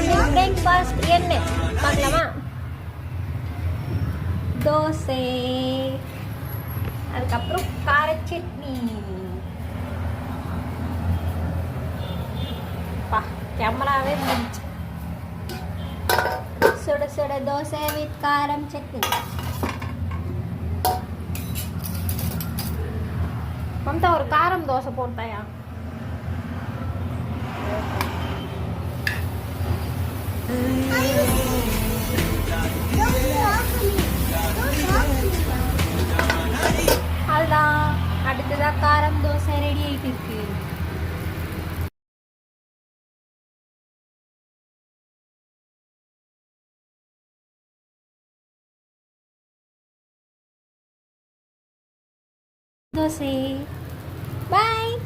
Morning breakfast என்ன பார்க்கலாமா? தோசை, அதுக்கப்புறம் கார சட்னி. பா கேமராவே முடிச்சு. சுட சுட தோசை வித் காரம் சட்னி. மம்தா ஒரு காரம் தோசை போட்டாயா? அதுதான் அடுத்ததாக காரம் தோசை ரெடி ஆகிட்டு இருக்கு. தோசை பாய்.